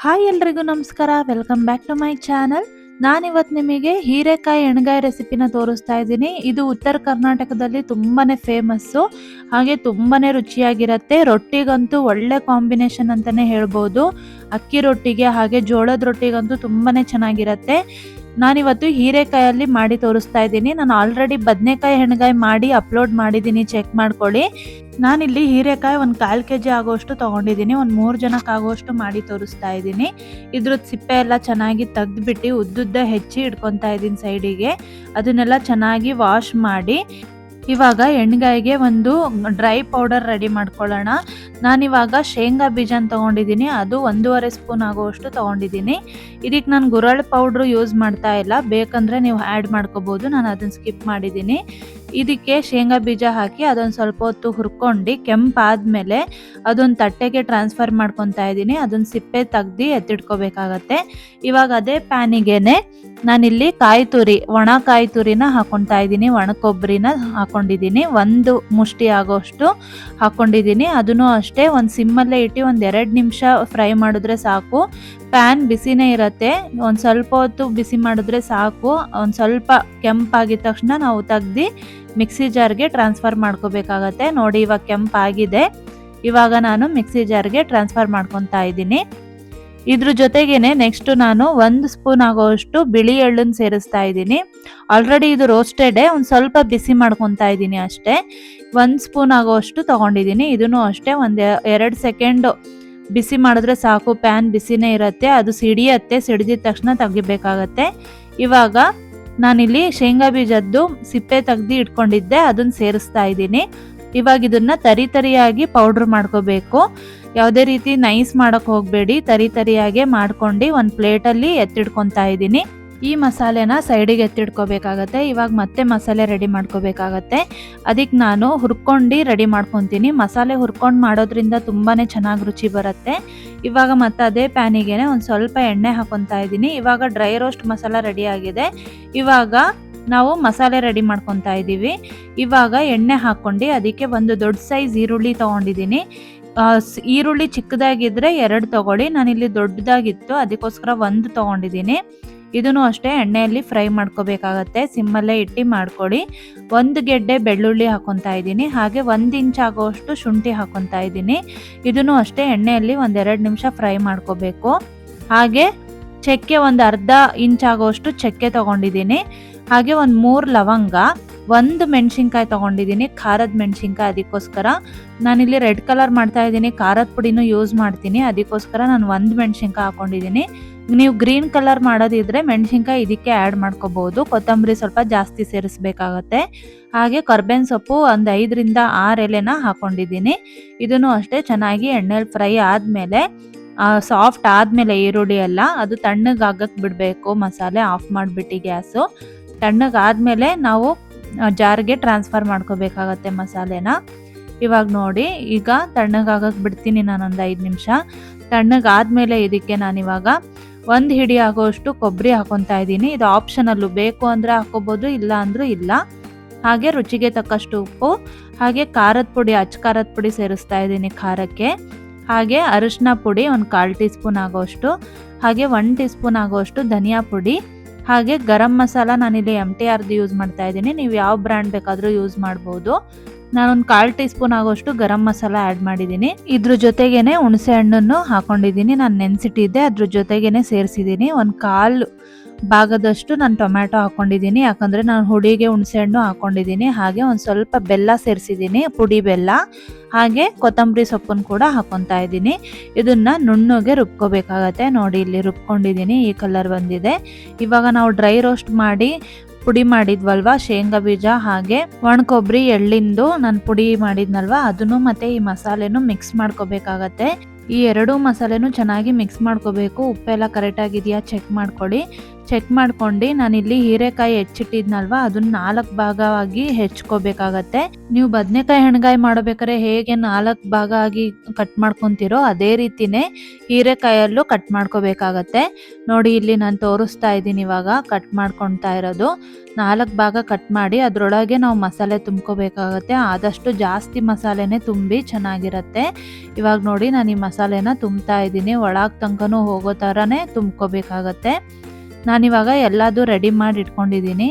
Hi ಎಲ್ರಿಗೂ ನಮಸ್ಕಾರ. Welcome back to my channel. ನಾನಿವತ್ತು ನಿಮಗೆ ಹೀರೆಕಾಯಿ ಎಣ್ಗಾಯಿ ರೆಸಿಪಿನ ತೋರಿಸ್ತಾ ಇದ್ದೀನಿ. ಇದು ಉತ್ತರ ಕರ್ನಾಟಕದಲ್ಲಿ ತುಂಬಾನೇ ಫೇಮಸ್ಸು, ಹಾಗೆ ತುಂಬಾನೇ ರುಚಿಯಾಗಿರುತ್ತೆ. ರೊಟ್ಟಿಗಂತೂ ಒಳ್ಳೆ ಕಾಂಬಿನೇಷನ್ ಅಂತಾನೆ ಹೇಳ್ಬೋದು. ಅಕ್ಕಿ ರೊಟ್ಟಿಗೆ ಹಾಗೆ ಜೋಳದ ರೊಟ್ಟಿಗಂತೂ ತುಂಬಾನೇ ಚೆನ್ನಾಗಿರುತ್ತೆ. ನಾನಿವತ್ತು ಹೀರೆಕಾಯಲ್ಲಿ ಮಾಡಿ ತೋರಿಸ್ತಾ ಇದ್ದೀನಿ. ನಾನು ಆಲ್ರೆಡಿ ಬದನೆಕಾಯಿ ಎಣ್ಗಾಯಿ ಮಾಡಿ ಅಪ್ಲೋಡ್ ಮಾಡಿದ್ದೀನಿ, ಚೆಕ್ ಮಾಡ್ಕೊಳ್ಳಿ. ನಾನಿಲ್ಲಿ ಹೀರೆಕಾಯಿ ಒಂದು 1/4 kg ಆಗೋಷ್ಟು ತೊಗೊಂಡಿದ್ದೀನಿ. ಒಂದು 3 ಜನಕ್ಕೆ ಆಗೋಷ್ಟು ಮಾಡಿ ತೋರಿಸ್ತಾ ಇದ್ದೀನಿ. ಇದ್ರದ್ದು ಸಿಪ್ಪೆ ಎಲ್ಲ ಚೆನ್ನಾಗಿ ತೆಗೆದ್ಬಿಟ್ಟು ಉದ್ದುದ್ದ ಹೆಚ್ಚಿ ಇಟ್ಕೊತಾ ಇದ್ದೀನಿ ಸೈಡಿಗೆ. ಅದನ್ನೆಲ್ಲ ಚೆನ್ನಾಗಿ ವಾಶ್ ಮಾಡಿ ಇವಾಗ ಎಣ್ಗಾಯಿಗೆ ಒಂದು ಡ್ರೈ ಪೌಡರ್ ರೆಡಿ ಮಾಡ್ಕೊಳ್ಳೋಣ. ನಾನಿವಾಗ ಶೇಂಗಾ ಬೀಜನ ತೊಗೊಂಡಿದ್ದೀನಿ, ಅದು 1.5 ಸ್ಪೂನ್ ಆಗೋಷ್ಟು ತೊಗೊಂಡಿದ್ದೀನಿ. ಇದಕ್ಕೆ ನಾನು ಗುರಳ್ ಪೌಡ್ರು ಯೂಸ್ ಮಾಡ್ತಾ ಇಲ್ಲ, ಬೇಕಂದರೆ ನೀವು ಆ್ಯಡ್ ಮಾಡ್ಕೋಬೋದು. ನಾನು ಅದನ್ನು ಸ್ಕಿಪ್ ಮಾಡಿದ್ದೀನಿ. ಇದಕ್ಕೆ ಶೇಂಗಾ ಬೀಜ ಹಾಕಿ ಅದೊಂದು ಸ್ವಲ್ಪ ಹೊತ್ತು ಹುರ್ಕೊಂಡು ಕೆಂಪಾದ್ಮೇಲೆ ಅದೊಂದು ತಟ್ಟೆಗೆ ಟ್ರಾನ್ಸ್ಫರ್ ಮಾಡ್ಕೊತಾ ಇದ್ದೀನಿ. ಅದನ್ನು ಸಿಪ್ಪೆ ತೆಗ್ದು ಎತ್ತಿಟ್ಕೋಬೇಕಾಗತ್ತೆ. ಇವಾಗ ಅದೇ ಪ್ಯಾನಿಗೆನೆ ನಾನಿಲ್ಲಿ ಕಾಯಿ ತುರಿ, ಒಣ ಕಾಯಿ ತುರಿನ ಹಾಕೊತಾ ಇದ್ದೀನಿ. ಒಣ ಕೊಬ್ಬರಿನ ಹಾಕೊಂಡಿದ್ದೀನಿ, 1 ಮುಷ್ಟಿ ಆಗೋಷ್ಟು ಹಾಕೊಂಡಿದ್ದೀನಿ. ಅದನ್ನು ಅಷ್ಟೇ ಒಂದು ಸಿಮ್ಮಲ್ಲೇ ಇಟ್ಟು ಒಂದು 2 ನಿಮಿಷ ಫ್ರೈ ಮಾಡಿದ್ರೆ ಸಾಕು. ಪ್ಯಾನ್ ಬಿಸಿನೇ ಇರುತ್ತೆ, ಒಂದು ಸ್ವಲ್ಪ ಹೊತ್ತು ಬಿಸಿ ಮಾಡಿದ್ರೆ ಸಾಕು. ಒಂದು ಸ್ವಲ್ಪ ಕೆಂಪಾಗಿದ ತಕ್ಷಣ ನಾವು ತೆಗ್ದು ಮಿಕ್ಸಿ ಜಾರ್ಗೆ ಟ್ರಾನ್ಸ್ಫರ್ ಮಾಡ್ಕೋಬೇಕಾಗತ್ತೆ. ನೋಡಿ ಇವಾಗ ಕೆಂಪಾಗಿದೆ. ಇವಾಗ ನಾನು ಮಿಕ್ಸಿ ಜಾರ್ಗೆ ಟ್ರಾನ್ಸ್ಫರ್ ಮಾಡ್ಕೊತಾ ಇದ್ದೀನಿ. ಇದ್ರ ಜೊತೆಗೇನೆ ನೆಕ್ಸ್ಟ್ ನಾನು 1 ಸ್ಪೂನ್ ಆಗೋಷ್ಟು ಬಿಳಿ ಎಳ್ಳನ್ನು ಸೇರಿಸ್ತಾ ಇದ್ದೀನಿ. ಆಲ್ರೆಡಿ ಇದು ರೋಸ್ಟೆಡೇ, ಒಂದು ಸ್ವಲ್ಪ ಬಿಸಿ ಮಾಡ್ಕೊತಾ ಇದ್ದೀನಿ ಅಷ್ಟೇ. 1 ಸ್ಪೂನ್ ಆಗೋಷ್ಟು ತೊಗೊಂಡಿದ್ದೀನಿ. ಇದನ್ನು ಅಷ್ಟೇ ಒಂದು 2 ಸೆಕೆಂಡು ಬಿಸಿ ಮಾಡಿದ್ರೆ ಸಾಕು. ಪ್ಯಾನ್ ಬಿಸಿನೇ ಇರುತ್ತೆ, ಅದು ಸಿಡಿಯತ್ತೆ. ಸಿಡಿದಿದ ತಕ್ಷಣ ತೆಗಿಬೇಕಾಗತ್ತೆ. ಇವಾಗ ನಾನಿಲ್ಲಿ ಶೇಂಗಾ ಬೀಜದ್ದು ಸಿಪ್ಪೆ ತೆಗ್ದು ಇಟ್ಕೊಂಡಿದ್ದೆ, ಅದನ್ನು ಸೇರಿಸ್ತಾ ಇದ್ದೀನಿ. ಇವಾಗ ಇದನ್ನ ತರಿಯಾಗಿ ಪೌಡ್ರ್ ಮಾಡ್ಕೋಬೇಕು. ಯಾವುದೇ ರೀತಿ ನೈಸ್ ಮಾಡೋಕ್ಕೆ ಹೋಗಬೇಡಿ, ತರಿಯಾಗೆ ಮಾಡ್ಕೊಂಡು ಒಂದು ಪ್ಲೇಟಲ್ಲಿ ಎತ್ತಿಡ್ಕೊತಾ ಇದ್ದೀನಿ. ಈ ಮಸಾಲೆನ ಸೈಡಿಗೆ ಎತ್ತಿಡ್ಕೋಬೇಕಾಗತ್ತೆ. ಇವಾಗ ಮತ್ತೆ ಮಸಾಲೆ ರೆಡಿ ಮಾಡ್ಕೋಬೇಕಾಗತ್ತೆ. ಅದಕ್ಕೆ ನಾನು ಹುರ್ಕೊಂಡು ರೆಡಿ ಮಾಡ್ಕೊತೀನಿ. ಮಸಾಲೆ ಹುರ್ಕೊಂಡು ಮಾಡೋದ್ರಿಂದ ತುಂಬಾ ಚೆನ್ನಾಗಿ ರುಚಿ ಬರುತ್ತೆ. ಇವಾಗ ಮತ್ತೆ ಅದೇ ಪ್ಯಾನಿಗೆ ಒಂದು ಸ್ವಲ್ಪ ಎಣ್ಣೆ ಹಾಕೊತಾ ಇದ್ದೀನಿ. ಇವಾಗ ಡ್ರೈ ರೋಸ್ಟ್ ಮಸಾಲ ರೆಡಿ ಆಗಿದೆ. ಇವಾಗ ನಾವು ಮಸಾಲೆ ರೆಡಿ ಮಾಡ್ಕೊತಾ ಇದ್ದೀವಿ. ಇವಾಗ ಎಣ್ಣೆ ಹಾಕ್ಕೊಂಡು ಅದಕ್ಕೆ ಒಂದು ದೊಡ್ಡ ಸೈಜ್ ಈರುಳ್ಳಿ ತೊಗೊಂಡಿದ್ದೀನಿ. ಈರುಳ್ಳಿ ಚಿಕ್ಕದಾಗಿದ್ದರೆ 2 ತೊಗೊಳ್ಳಿ. ನಾನಿಲ್ಲಿ ದೊಡ್ಡದಾಗಿತ್ತು, ಅದಕ್ಕೋಸ್ಕರ 1 ತೊಗೊಂಡಿದ್ದೀನಿ. ಇದನ್ನು ಅಷ್ಟೇ ಎಣ್ಣೆಯಲ್ಲಿ ಫ್ರೈ ಮಾಡ್ಕೋಬೇಕಾಗತ್ತೆ. ಸಿಮ್ಮಲ್ಲೇ ಇಟ್ಟು ಮಾಡ್ಕೊಳ್ಳಿ. 1 ಗೆಡ್ಡೆ ಬೆಳ್ಳುಳ್ಳಿ ಹಾಕೊತಾ ಇದ್ದೀನಿ, ಹಾಗೆ 1 ಇಂಚ್ ಆಗೋಷ್ಟು ಶುಂಠಿ ಹಾಕೊತಾ ಇದ್ದೀನಿ. ಇದನ್ನು ಅಷ್ಟೇ ಎಣ್ಣೆಯಲ್ಲಿ ಒಂದು 2 ನಿಮಿಷ ಫ್ರೈ ಮಾಡ್ಕೋಬೇಕು. ಹಾಗೆ ಚಕ್ಕೆ ಒಂದು ಅರ್ಧ ಇಂಚ್ ಆಗೋಷ್ಟು ಚಕ್ಕೆ ತೊಗೊಂಡಿದ್ದೀನಿ. ಹಾಗೆ ಒಂದು 3 ಲವಂಗ, 1 ಮೆಣಸಿನ್ಕಾಯಿ ತೊಗೊಂಡಿದ್ದೀನಿ, ಖಾರದ ಮೆಣಸಿನ್ಕಾಯಿ. ಅದಕ್ಕೋಸ್ಕರ ನಾನಿಲ್ಲಿ ರೆಡ್ ಕಲರ್ ಮಾಡ್ತಾ ಇದ್ದೀನಿ, ಖಾರದ ಪುಡಿನೂ ಯೂಸ್ ಮಾಡ್ತೀನಿ. ಅದಕ್ಕೋಸ್ಕರ ನಾನು 1 ಮೆಣಸಿನ್ಕಾಯಿ ಹಾಕೊಂಡಿದ್ದೀನಿ. ನೀವು ಗ್ರೀನ್ ಕಲರ್ ಮಾಡೋದಿದ್ರೆ ಮೆಣಸಿನ್ಕಾಯಿ ಇದಕ್ಕೆ ಆ್ಯಡ್ ಮಾಡ್ಕೋಬೋದು. ಕೊತ್ತಂಬರಿ ಸ್ವಲ್ಪ ಜಾಸ್ತಿ ಸೇರಿಸ್ಬೇಕಾಗತ್ತೆ. ಹಾಗೆ ಕರ್ಬೇವಿನ ಸೊಪ್ಪು ಒಂದು 5 ರಿಂದ 6 ಎಲೆನ ಹಾಕೊಂಡಿದ್ದೀನಿ. ಇದನ್ನು ಅಷ್ಟೇ ಚೆನ್ನಾಗಿ ಎಣ್ಣೆಲಿ ಫ್ರೈ ಆದಮೇಲೆ ಸಾಫ್ಟ್ ಆದಮೇಲೆ ಈರುಳ್ಳಿ ಎಲ್ಲ ಅದು ತಣ್ಣಗಾಗಕ್ಕೆ ಬಿಡಬೇಕು. ಮಸಾಲೆ ಆಫ್ ಮಾಡಿಬಿಟ್ಟು ಗ್ಯಾಸು ತಣ್ಣಗಾದ್ಮೇಲೆ ನಾವು ಜಾರ್ಗೆ ಟ್ರಾನ್ಸ್ಫರ್ ಮಾಡ್ಕೋಬೇಕಾಗತ್ತೆ ಮಸಾಲೆನ. ಇವಾಗ ನೋಡಿ, ಈಗ ತಣ್ಣಗಾಗಕ್ಕೆ ಬಿಡ್ತೀನಿ ನಾನೊಂದು 5 ನಿಮಿಷ. ತಣ್ಣಗಾದ್ಮೇಲೆ ಇದಕ್ಕೆ ನಾನಿವಾಗ 1 ಹಿಡಿ ಆಗೋಷ್ಟು ಕೊಬ್ಬರಿ ಹಾಕೊತಾ ಇದ್ದೀನಿ. ಇದು ಆಪ್ಷನಲ್ಲು, ಬೇಕು ಅಂದರೆ ಹಾಕೋಬೋದು, ಇಲ್ಲ ಅಂದರೂ ಇಲ್ಲ. ಹಾಗೆ ರುಚಿಗೆ ತಕ್ಕಷ್ಟು ಉಪ್ಪು, ಹಾಗೆ ಖಾರದ ಪುಡಿ, ಅಚ್ಚ ಖಾರದ ಪುಡಿ ಸೇರಿಸ್ತಾ ಇದ್ದೀನಿ ಖಾರಕ್ಕೆ. ಹಾಗೆ ಅರಿಶಿನ ಪುಡಿ ಒಂದು 1/4 ಟೀ ಸ್ಪೂನ್ ಆಗೋಷ್ಟು, ಹಾಗೆ 1 ಟೀ ಸ್ಪೂನ್ ಆಗೋಷ್ಟು ಧನಿಯಾ ಪುಡಿ, ಹಾಗೆ ಗರಂ ಮಸಾಲ ನಾನಿಲ್ಲಿ MTRದು ಯೂಸ್ ಮಾಡ್ತಾ ಇದ್ದೀನಿ. ನೀವು ಯಾವ ಬ್ರ್ಯಾಂಡ್ ಬೇಕಾದರೂ ಯೂಸ್ ಮಾಡ್ಬೋದು. ನಾನೊಂದು 1/4 ಟೀ ಸ್ಪೂನ್ ಆಗೋಷ್ಟು ಗರಂ ಮಸಾಲ ಆ್ಯಡ್ ಮಾಡಿದ್ದೀನಿ. ಇದ್ರ ಜೊತೆಗೇನೆ ಹುಣಸೆ ಹಣ್ಣನ್ನು ಹಾಕೊಂಡಿದ್ದೀನಿ, ನಾನು ನೆನೆಸಿಟ್ಟಿದ್ದೆ, ಅದ್ರ ಜೊತೆಗೇನೆ ಸೇರಿಸಿದ್ದೀನಿ. ಒಂದು 1/4 ಭಾಗದಷ್ಟು ನಾನು ಟೊಮ್ಯಾಟೊ ಹಾಕ್ಕೊಂಡಿದ್ದೀನಿ, ಯಾಕಂದರೆ ನಾನು ಹುಡಿಗೆ ಹುಣಸೆ ಹಣ್ಣು ಹಾಕ್ಕೊಂಡಿದ್ದೀನಿ. ಹಾಗೆ ಒಂದು ಸ್ವಲ್ಪ ಬೆಲ್ಲ ಸೇರಿಸಿದ್ದೀನಿ, ಪುಡಿ ಬೆಲ್ಲ. ಹಾಗೆ ಕೊತ್ತಂಬರಿ ಸೊಪ್ಪನ್ನು ಕೂಡ ಹಾಕ್ಕೊತಾ ಇದ್ದೀನಿ. ಇದನ್ನು ನುಣ್ಣಗೆ ರುಬ್ಕೋಬೇಕಾಗತ್ತೆ. ನೋಡಿ ಇಲ್ಲಿ ರುಬ್ಕೊಂಡಿದ್ದೀನಿ, ಈ ಕಲರ್ ಬಂದಿದೆ. ಇವಾಗ ನಾವು ಡ್ರೈ ರೋಸ್ಟ್ ಮಾಡಿ ಪುಡಿ ಮಾಡಿದ್ವಲ್ವ ಶೇಂಗಾ ಬೀಜ ಹಾಗೆ ಒಣ ಕೊಬ್ಬರಿ ಎಳ್ಳಿಂದು ನಾನು ಪುಡಿ ಮಾಡಿದ್ನಲ್ವ, ಅದನ್ನು ಮತ್ತು ಈ ಮಸಾಲೆನೂ ಮಿಕ್ಸ್ ಮಾಡ್ಕೋಬೇಕಾಗತ್ತೆ. ಈ 2 ಮಸಾಲೆನೂ ಚೆನ್ನಾಗಿ ಮಿಕ್ಸ್ ಮಾಡ್ಕೋಬೇಕು. ಉಪ್ಪೆಲ್ಲ ಕರೆಕ್ಟಾಗಿದೆಯಾ ಚೆಕ್ ಮಾಡ್ಕೊಳ್ಳಿ. ಚೆಕ್ ಮಾಡ್ಕೊಂಡು ನಾನಿಲ್ಲಿ ಹೀರೆಕಾಯಿ ಹೆಚ್ಚಿಟ್ಟಿದ್ನಲ್ವ ಅದನ್ನ 4 ಭಾಗವಾಗಿ ಹೆಚ್ಕೋಬೇಕಾಗತ್ತೆ. ನೀವು ಬದನೆಕಾಯಿ ಎಣ್ಗಾಯಿ ಮಾಡಬೇಕಾದ್ರೆ ಹೇಗೆ 4 ಭಾಗ ಆಗಿ ಕಟ್ ಮಾಡ್ಕೊತೀರೋ ಅದೇ ರೀತಿನೇ ಹೀರೆಕಾಯಲ್ಲೂ ಕಟ್ ಮಾಡ್ಕೋಬೇಕಾಗತ್ತೆ. ನೋಡಿ ಇಲ್ಲಿ ನಾನು ತೋರಿಸ್ತಾ ಇದ್ದೀನಿ ಇವಾಗ ಕಟ್ ಮಾಡ್ಕೊತಾ ಇರೋದು. 4 ಭಾಗ ಕಟ್ ಮಾಡಿ ಅದರೊಳಗೆ ನಾವು ಮಸಾಲೆ ತುಂಬ್ಕೋಬೇಕಾಗತ್ತೆ. ಆದಷ್ಟು ಜಾಸ್ತಿ ಮಸಾಲೆನೇ ತುಂಬಿ ಚೆನ್ನಾಗಿರುತ್ತೆ. ಇವಾಗ ನೋಡಿ ನಾನು ಈ ಮಸಾಲೆನ ತುಂಬ್ತಾ ಇದ್ದೀನಿ. ಒಳಗೆ ತನಕನೂ ಹೋಗೋ ಥರನೇ ತುಂಬ್ಕೋಬೇಕಾಗತ್ತೆ. ನಾನಿವಾಗ ಎಲ್ಲದೂ ರೆಡಿ ಮಾಡಿ ಇಟ್ಕೊಂಡಿದ್ದೀನಿ.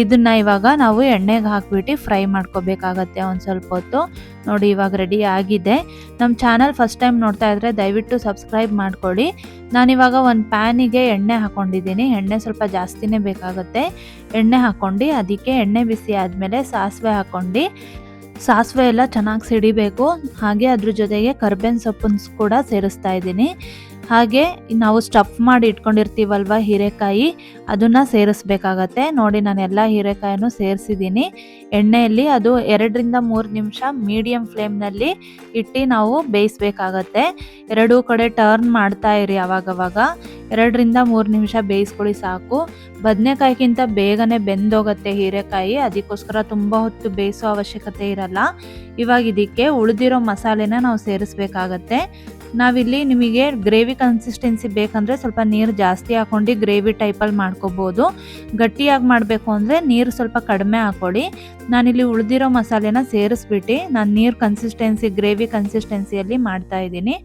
ಇದನ್ನು ಇವಾಗ ನಾವು ಎಣ್ಣೆಗೆ ಹಾಕ್ಬಿಟ್ಟು ಫ್ರೈ ಮಾಡ್ಕೋಬೇಕಾಗತ್ತೆ ಒಂದು ಸ್ವಲ್ಪ ಹೊತ್ತು. ನೋಡಿ ಇವಾಗ ರೆಡಿ ಆಗಿದೆ. ನಮ್ಮ ಚಾನಲ್ ಫಸ್ಟ್ ಟೈಮ್ ನೋಡ್ತಾ ಇದ್ದರೆ ದಯವಿಟ್ಟು ಸಬ್ಸ್ಕ್ರೈಬ್ ಮಾಡ್ಕೊಳ್ಳಿ. ನಾನಿವಾಗ ಒಂದು ಪ್ಯಾನಿಗೆ ಎಣ್ಣೆ ಹಾಕ್ಕೊಂಡಿದ್ದೀನಿ. ಎಣ್ಣೆ ಸ್ವಲ್ಪ ಜಾಸ್ತಿನೇ ಬೇಕಾಗುತ್ತೆ. ಎಣ್ಣೆ ಹಾಕ್ಕೊಂಡು ಅದಕ್ಕೆ ಎಣ್ಣೆ ಬಿಸಿ ಆದಮೇಲೆ ಸಾಸಿವೆ ಹಾಕ್ಕೊಂಡು ಸಾಸಿವೆ ಎಲ್ಲ ಚೆನ್ನಾಗಿ ಸಿಡಿಬೇಕು. ಹಾಗೆ ಅದ್ರ ಜೊತೆಗೆ ಕರ್ಬೇವಿನ ಸೊಪ್ಪನ್ನು ಕೂಡ ಸೇರಿಸ್ತಾ ಇದ್ದೀನಿ. ಹಾಗೆ ನಾವು ಸ್ಟಫ್ ಮಾಡಿ ಇಟ್ಕೊಂಡಿರ್ತೀವಲ್ವ ಹೀರೆಕಾಯಿ ಅದನ್ನು ಸೇರಿಸ್ಬೇಕಾಗತ್ತೆ. ನೋಡಿ ನಾನು ಎಲ್ಲ ಹೀರೆಕಾಯನ್ನು ಸೇರಿಸಿದ್ದೀನಿ ಎಣ್ಣೆಯಲ್ಲಿ. ಅದು 2-3 ನಿಮಿಷ ಮೀಡಿಯಮ್ ಫ್ಲೇಮ್ನಲ್ಲಿ ಇಟ್ಟು ನಾವು ಬೇಯಿಸ್ಬೇಕಾಗತ್ತೆ. ಎರಡೂ ಕಡೆ ಟರ್ನ್ ಮಾಡ್ತಾ ಇರಿ ಆವಾಗವಾಗ. 2-3 ನಿಮಿಷ ಬೇಯಿಸ್ಕೊಳ್ಳಿ ಸಾಕು. ಬದನೆಕಾಯಿಗಿಂತ ಬೇಗನೆ ಬೆಂದೋಗುತ್ತೆ ಹೀರೆಕಾಯಿ, ಅದಕ್ಕೋಸ್ಕರ ತುಂಬ ಹೊತ್ತು ಬೇಯಿಸೋ ಅವಶ್ಯಕತೆ ಇರಲ್ಲ. ಇವಾಗ ಇದಕ್ಕೆ ಉಳಿದಿರೋ ಮಸಾಲೆನ ನಾವು ಸೇರಿಸ್ಬೇಕಾಗತ್ತೆ. ನಾವಿಲ್ಲಿ ನಿಮಗೆ ಗ್ರೇವಿ ಕನ್ಸಿಸ್ಟೆನ್ಸಿ ಬೇಕಂದರೆ ಸ್ವಲ್ಪ ನೀರು ಜಾಸ್ತಿ ಹಾಕ್ಕೊಂಡು ಗ್ರೇವಿ ಟೈಪಲ್ಲಿ ಮಾಡ್ಕೋಬೋದು. ಗಟ್ಟಿಯಾಗಿ ಮಾಡಬೇಕು ಅಂದರೆ ನೀರು ಸ್ವಲ್ಪ ಕಡಿಮೆ ಹಾಕ್ಕೊಳ್ಳಿ. ನಾನಿಲ್ಲಿ ಉಳಿದಿರೋ ಮಸಾಲೆನ ಸೇರಿಸ್ಬಿಟ್ಟು ನಾನು ನೀರು ಕನ್ಸಿಸ್ಟೆನ್ಸಿ ಗ್ರೇವಿ ಕನ್ಸಿಸ್ಟೆನ್ಸಿಯಲ್ಲಿ ಮಾಡ್ತಾಯಿದ್ದೀನಿ.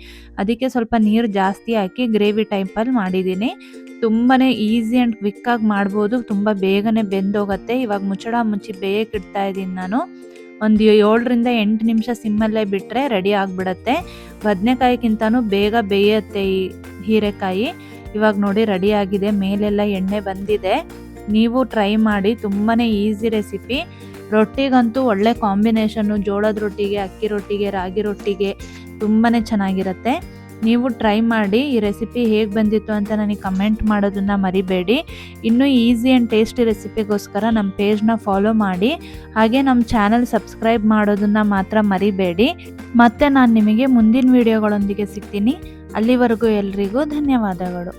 ಅದಕ್ಕೆ ಸ್ವಲ್ಪ ನೀರು ಜಾಸ್ತಿ ಹಾಕಿ ಗ್ರೇವಿ ಟೈಪಲ್ಲಿ ಮಾಡಿದ್ದೀನಿ. ತುಂಬಾ ಈಸಿ ಆ್ಯಂಡ್ ಕ್ವಿಕ್ಕಾಗಿ ಮಾಡ್ಬೋದು, ತುಂಬ ಬೇಗನೆ ಬೆಂದೋಗುತ್ತೆ. ಇವಾಗ ಮುಚ್ಚಳ ಮುಚ್ಚಿ ಬೇಯಕ್ಕೆ ಇಡ್ತಾ ಇದ್ದೀನಿ ನಾನು. ಒಂದು 7-8 ನಿಮಿಷ ಸಿಮ್ಮಲ್ಲೇ ಬಿಟ್ಟರೆ ರೆಡಿ ಆಗಿಬಿಡತ್ತೆ. ಬದನೆಕಾಯಿಗಿಂತನೂ ಬೇಗ ಬೇಯುತ್ತೆ ಈ ಹೀರೆಕಾಯಿ. ಇವಾಗ ನೋಡಿ ರೆಡಿ ಆಗಿದೆ, ಮೇಲೆಲ್ಲ ಎಣ್ಣೆ ಬಂದಿದೆ. ನೀವು ಟ್ರೈ ಮಾಡಿ, ತುಂಬಾ ಈಸಿ ರೆಸಿಪಿ. ರೊಟ್ಟಿಗಂತೂ ಒಳ್ಳೆ ಕಾಂಬಿನೇಷನ್ನು. ಜೋಳದ ರೊಟ್ಟಿಗೆ, ಅಕ್ಕಿ ರೊಟ್ಟಿಗೆ, ರಾಗಿ ರೊಟ್ಟಿಗೆ ತುಂಬಾ ಚೆನ್ನಾಗಿರುತ್ತೆ. ನೀವು ಟ್ರೈ ಮಾಡಿ. ಈ ರೆಸಿಪಿ ಹೇಗೆ ಬಂದಿತ್ತು ಅಂತ ನನಗೆ ಕಮೆಂಟ್ ಮಾಡೋದನ್ನು ಮರಿಬೇಡಿ. ಇನ್ನೂ ಈಸಿ ಆ್ಯಂಡ್ ಟೇಸ್ಟಿ ರೆಸಿಪಿಗೋಸ್ಕರ ನಮ್ಮ ಪೇಜ್ನ ಫಾಲೋ ಮಾಡಿ. ಹಾಗೆ ನಮ್ಮ ಚಾನಲ್ ಸಬ್ಸ್ಕ್ರೈಬ್ ಮಾಡೋದನ್ನು ಮಾತ್ರ ಮರಿಬೇಡಿ. ಮತ್ತೆ ನಾನು ನಿಮಗೆ ಮುಂದಿನ ವಿಡಿಯೋಗಳೊಂದಿಗೆ ಸಿಗ್ತೀನಿ. ಅಲ್ಲಿವರೆಗೂ ಎಲ್ರಿಗೂ ಧನ್ಯವಾದಗಳು.